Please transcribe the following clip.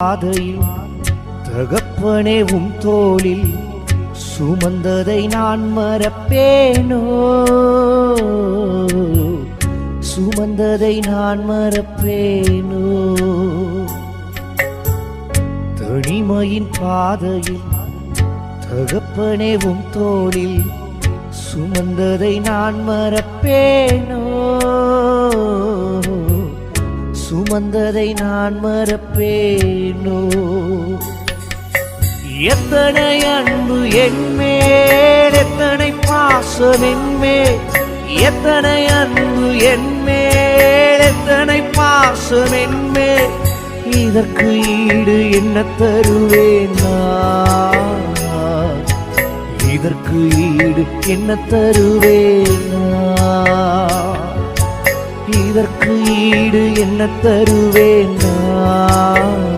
பாதையில் தகப்பனே தோளில் சுமந்ததை நான் மறப்பேனோ, சுமந்ததை நான் மறப்பேனோ. தனிமையின் பாதையில் தகப்பனே தோளில் சுமந்ததை நான் மறப்பேனோ, சுமந்ததை நான் மறப்பேனோ. எத்தனை அன்பு என்மேல், எத்தனை பாசம் என்மேல், எத்தனை அன்பு என்மேல், எத்தனை பாசம் என்மேல். இதற்கு ஈடு என்ன தருவேன் நான், இதற்கு ஈடு என்ன தருவேன் நான், இதற்கு ஈடு என்ன தருவேன் நான்.